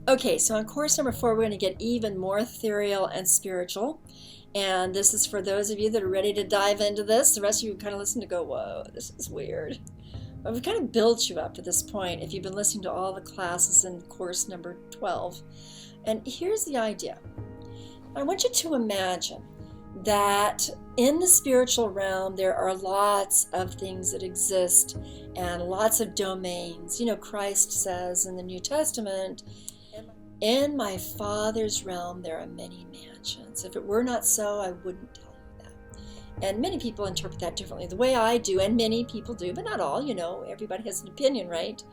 Okay, so on course number 4, we're going to get even more ethereal and spiritual. And this is for those of you that are ready to dive into this. The rest of you kind of listen to go, whoa, this is weird. But we've kind of built you up to this point if you've been listening to all the classes in course number 12. And here's the idea. I want you to imagine that in the spiritual realm, there are lots of things that exist and lots of domains. You know, Christ says in the New Testament, in my Father's realm, there are many mansions. If it were not so, I wouldn't tell you that. And many people interpret that differently. The way I do, and many people do, but not all, you know, everybody has an opinion, right?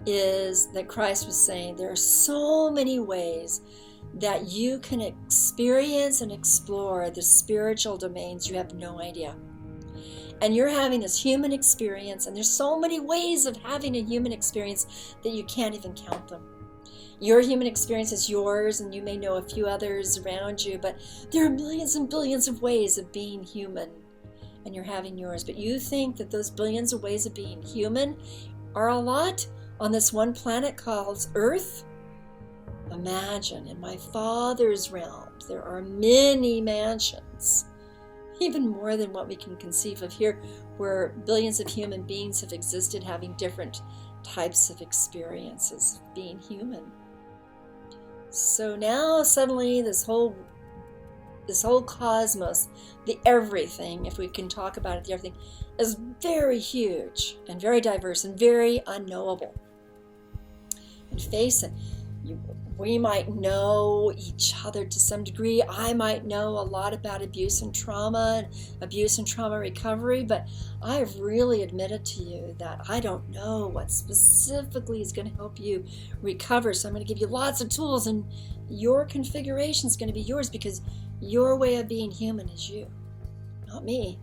Is that Christ was saying there are so many ways that you can experience and explore the spiritual domains you have no idea. And you're having this human experience, and there's so many ways of having a human experience that you can't even count them. Your human experience is yours, and you may know a few others around you, but there are millions and billions of ways of being human, and you're having yours. But you think that those billions of ways of being human are a lot on this one planet called Earth? Imagine, in my Father's realm, there are many mansions, even more than what we can conceive of here, where billions of human beings have existed having different types of experiences of being human. So now suddenly this whole cosmos, the everything, if we can talk about it, the everything, is very huge and very diverse and very unknowable. And face it, we might know each other to some degree. I might know a lot about abuse and trauma recovery, but I've really admitted to you that I don't know what specifically is going to help you recover. So I'm going to give you lots of tools, and your configuration is going to be yours, because your way of being human is you, not me.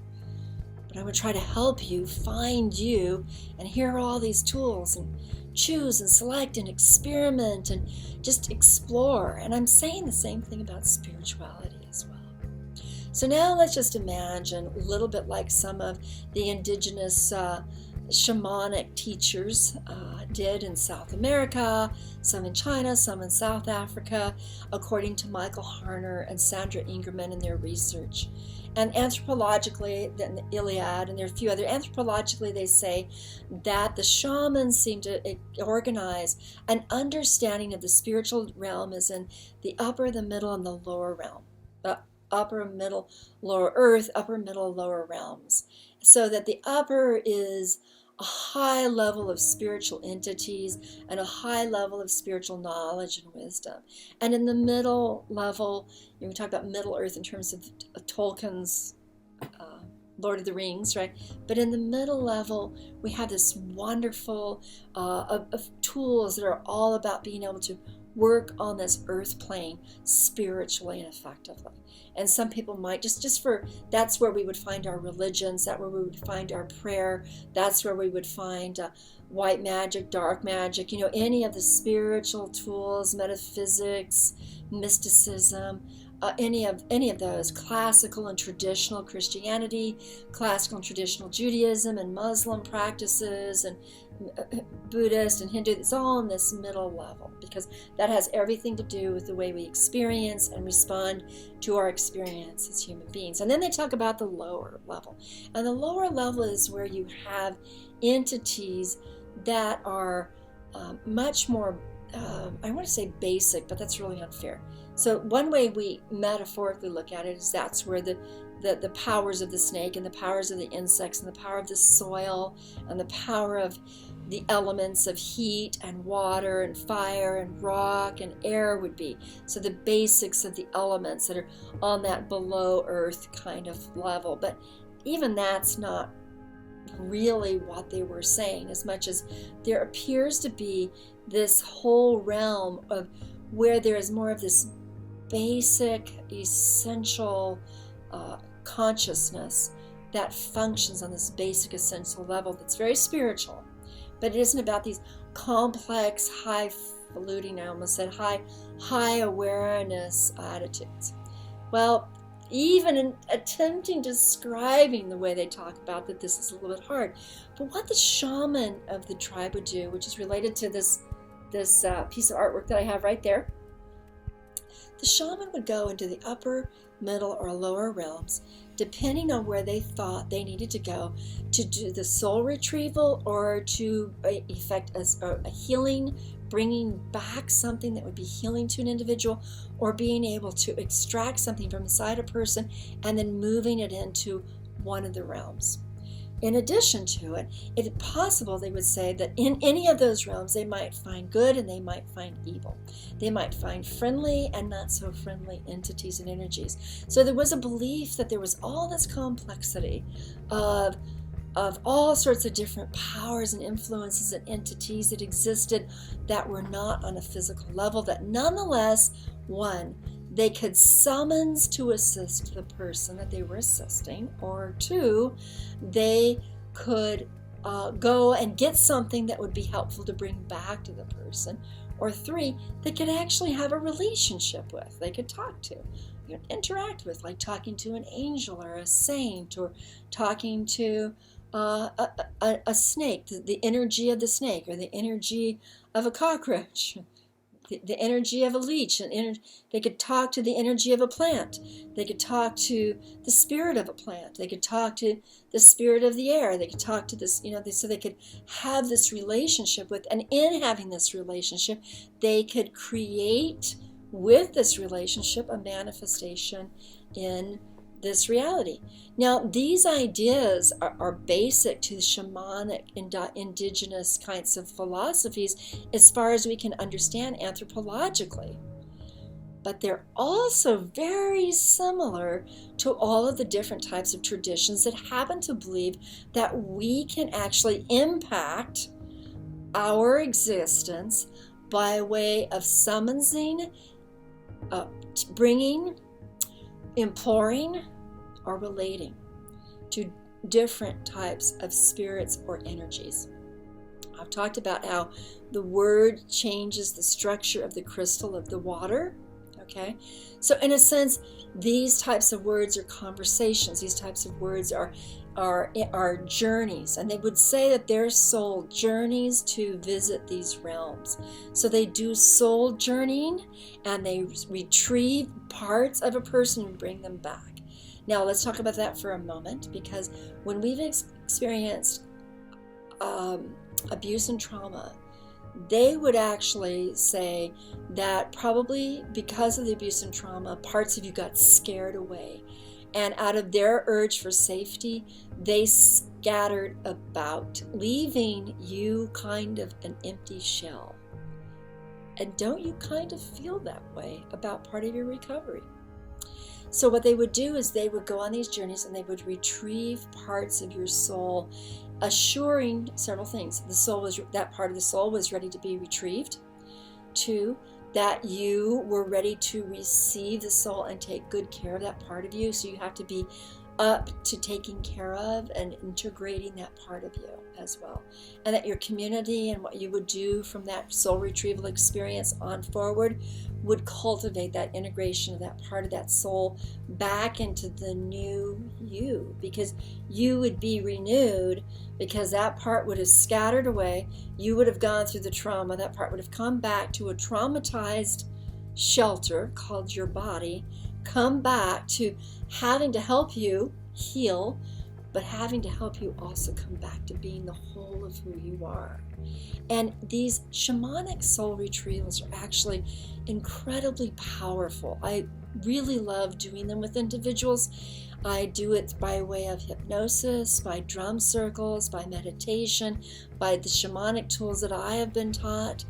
But I'm going to try to help you find you, and here are all these tools, and choose and select and experiment and just explore. And I'm saying the same thing about spirituality as well. So now let's just imagine a little bit like some of the indigenous shamanic teachers did in South America, some in China, some in South Africa, according to Michael Harner and Sandra Ingerman in their research. And anthropologically, in the Iliad, and there are a few other, anthropologically they say that the shamans seem to organize an understanding of the spiritual realm as in the upper, the middle, and the lower realm. Upper, middle, lower earth, upper, middle, lower realms. So that the upper is a high level of spiritual entities and a high level of spiritual knowledge and wisdom. And in the middle level, we talk about Middle Earth in terms of Tolkien's Lord of the Rings, right? But in the middle level, we have this wonderful of tools that are all about being able to work on this earth plane spiritually and effectively. And some people might that's where we would find our religions, that's where we would find our prayer, that's where we would find white magic, dark magic, any of the spiritual tools, metaphysics, mysticism, any of those, classical and traditional Christianity, classical and traditional Judaism and Muslim practices, and Buddhist and Hindu. It's all in this middle level, because that has everything to do with the way we experience and respond to our experience as human beings. And then they talk about the lower level. And the lower level is where you have entities that are much more, I want to say basic, but that's really unfair. So one way we metaphorically look at it is that's where the powers of the snake and the powers of the insects and the power of the soil and the power of the elements of heat and water and fire and rock and air would be. So the basics of the elements that are on that below earth kind of level. But even that's not really what they were saying, as much as there appears to be this whole realm of where there is more of this basic, essential consciousness that functions on this basic, essential level that's very spiritual. But it isn't about these complex, highfalutin, I almost said high awareness attitudes. Well, even in attempting describing the way they talk about that, this is a little bit hard. But what the shaman of the tribe would do, which is related to this piece of artwork that I have right there, the shaman would go into the upper, middle, or lower realms, depending on where they thought they needed to go to do the soul retrieval or to effect a healing, bringing back something that would be healing to an individual, or being able to extract something from inside a person and then moving it into one of the realms. In addition to it, it is possible, they would say, that in any of those realms they might find good and they might find evil. They might find friendly and not so friendly entities and energies. So there was a belief that there was all this complexity of all sorts of different powers and influences and entities that existed that were not on a physical level, that nonetheless, one, they could summons to assist the person that they were assisting, or two, they could go and get something that would be helpful to bring back to the person, or three, they could actually have a relationship with, they could talk to, interact with, like talking to an angel or a saint, or talking to a snake, the energy of the snake, or the energy of a cockroach, the energy of a leech, and they could talk to the energy of a plant. They could talk to the spirit of a plant. They could talk to the spirit of the air. They could talk to this, so they could have this relationship with, and in having this relationship, they could create with this relationship a manifestation in this reality. Now, these ideas are basic to the shamanic indigenous kinds of philosophies as far as we can understand anthropologically. But they're also very similar to all of the different types of traditions that happen to believe that we can actually impact our existence by way of summoning, bringing, imploring, or relating to different types of spirits or energies. I've talked about how the word changes the structure of the crystal of the water. Okay, so in a sense, these types of words are conversations. These types of words are journeys, and they would say that their soul journeys to visit these realms. So they do soul journeying, and they retrieve parts of a person and bring them back. Now let's talk about that for a moment, because when we've experienced abuse and trauma, they would actually say that probably because of the abuse and trauma, parts of you got scared away. And out of their urge for safety, they scattered about, leaving you kind of an empty shell. And don't you kind of feel that way about part of your recovery? So what they would do is they would go on these journeys and they would retrieve parts of your soul, assuring several things. That part of the soul was ready to be retrieved. Two, that you were ready to receive the soul and take good care of that part of you. So you have to be up to taking care of and integrating that part of you as well. And that your community and what you would do from that soul retrieval experience on forward would cultivate that integration of that part of that soul back into the new you, because you would be renewed, because that part would have scattered away. You would have gone through the trauma. That part would have come back to a traumatized shelter called your body, come back to having to help you heal, but having to help you also come back to being the whole of who you are. And these shamanic soul retrievals are actually incredibly powerful. I really love doing them with individuals. I do it by way of hypnosis, by drum circles, by meditation, by the shamanic tools that I have been taught.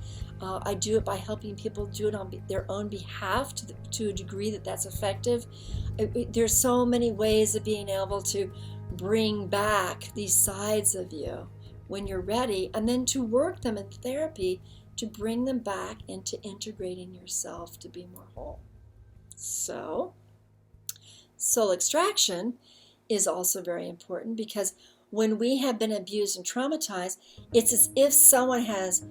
I do it by helping people do it on their own behalf to a degree that's effective. There's so many ways of being able to bring back these sides of you when you're ready, and then to work them in therapy to bring them back into integrating yourself to be more whole. So, soul extraction is also very important, because when we have been abused and traumatized, it's as if someone has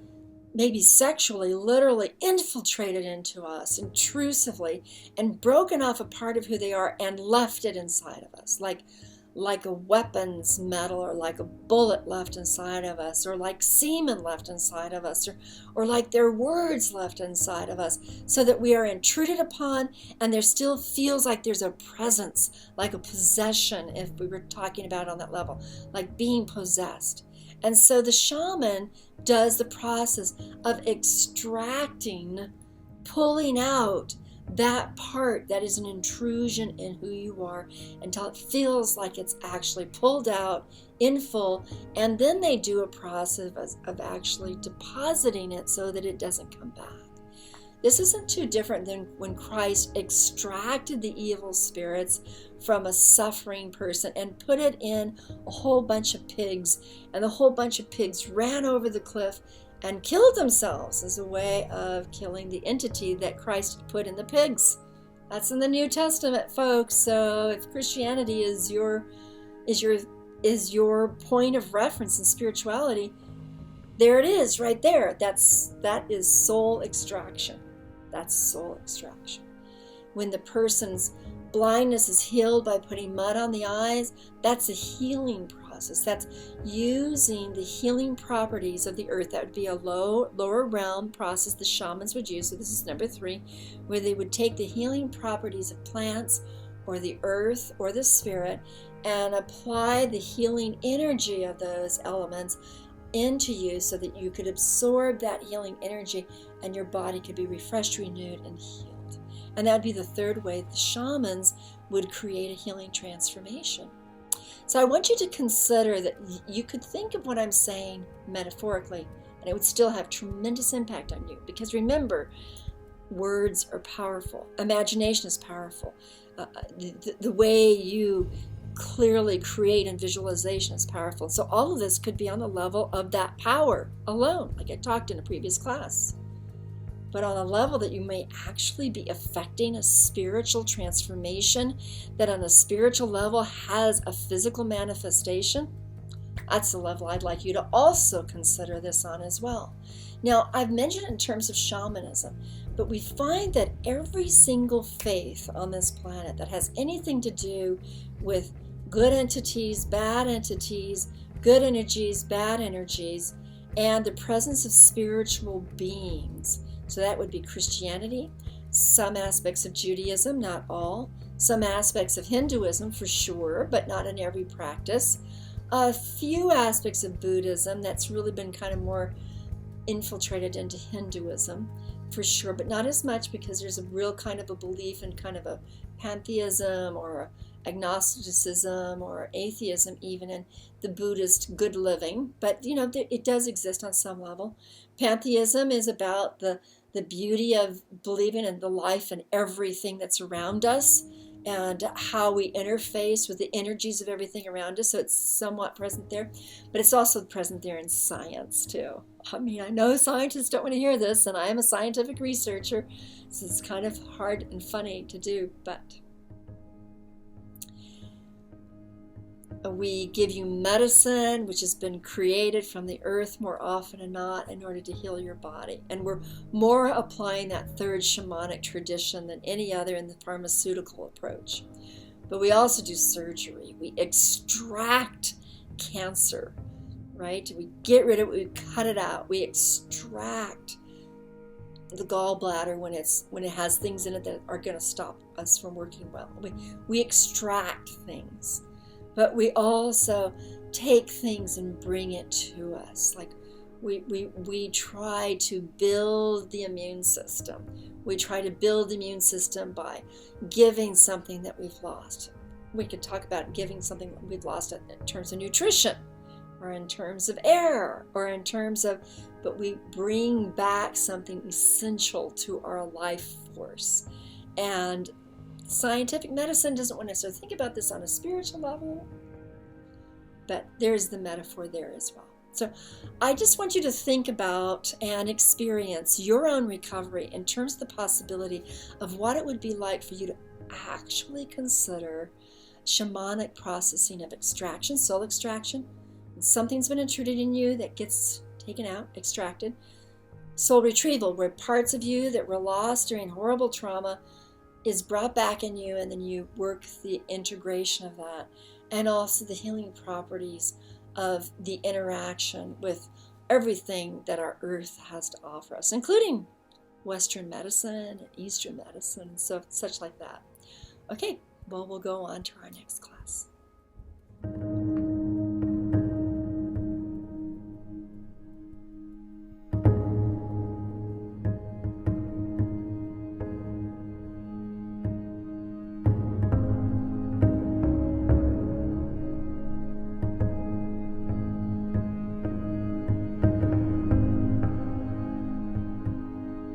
maybe sexually, literally infiltrated into us intrusively and broken off a part of who they are and left it inside of us. Like like a weapons metal, or like a bullet left inside of us, or like semen left inside of us, or like their words left inside of us, so that we are intruded upon, and there still feels like there's a presence, like a possession, if we were talking about on that level, like being possessed. And so the shaman does the process of extracting, pulling out that part that is an intrusion in who you are, until it feels like it's actually pulled out in full. And then they do a process of actually depositing it so that it doesn't come back. This isn't too different than when Christ extracted the evil spirits from a suffering person and put it in a whole bunch of pigs, and the whole bunch of pigs ran over the cliff and killed themselves as a way of killing the entity that Christ had put in the pigs. That's in the New Testament, folks. So if Christianity is your point of reference in spirituality, there it is, right there. That is soul extraction. That's soul extraction. When the person's blindness is healed by putting mud on the eyes, that's a healing process. That's using the healing properties of the earth. That would be a lower realm process the shamans would use. So this is number 3, where they would take the healing properties of plants or the earth or the spirit and apply the healing energy of those elements into you, so that you could absorb that healing energy and your body could be refreshed, renewed, and healed. And that would be the third way the shamans would create a healing transformation. So I want you to consider that you could think of what I'm saying metaphorically, and it would still have tremendous impact on you. Because remember, words are powerful. Imagination is powerful. The way you clearly create and visualization is powerful. So all of this could be on the level of that power alone, like I talked in a previous class. But on a level that you may actually be affecting a spiritual transformation that on a spiritual level has a physical manifestation, that's the level I'd like you to also consider this on as well. Now, I've mentioned it in terms of shamanism, but we find that every single faith on this planet that has anything to do with good entities, bad entities, good energies, bad energies, and the presence of spiritual beings. So that would be Christianity, some aspects of Judaism, not all, some aspects of Hinduism for sure, but not in every practice, a few aspects of Buddhism that's really been kind of more infiltrated into Hinduism for sure, but not as much, because there's a real kind of a belief in kind of a pantheism or agnosticism or atheism even in the Buddhist good living. But it does exist on some level. Pantheism is about the beauty of believing in the life and everything that's around us and how we interface with the energies of everything around us. So it's somewhat present there, but it's also present there in science too. I mean, I know scientists don't want to hear this, and I am a scientific researcher, so it's kind of hard and funny to do, but we give you medicine, which has been created from the earth more often than not in order to heal your body. And we're more applying that third shamanic tradition than any other in the pharmaceutical approach. But we also do surgery. We extract cancer, right? We get rid of it, we cut it out. We extract the gallbladder when it has things in it that are going to stop us from working well. We extract things. But we also take things and bring it to us. Like we try to build the immune system. We try to build the immune system by giving something that we've lost. We could talk about giving something that we've lost in terms of nutrition, or in terms of air, or in terms of, but we bring back something essential to our life force. And scientific medicine doesn't want to necessarily think about this on a spiritual level, but there's the metaphor there as well. So I just want you to think about and experience your own recovery in terms of the possibility of what it would be like for you to actually consider shamanic processing of extraction, soul extraction. Something's been intruded in you that gets taken out, extracted. Soul retrieval, where parts of you that were lost during horrible trauma is brought back in you, and then you work the integration of that. and also the healing properties of the interaction with everything that our earth has to offer us, including Western medicine and Eastern medicine and such like that. Okay, well, we'll go on to our next class.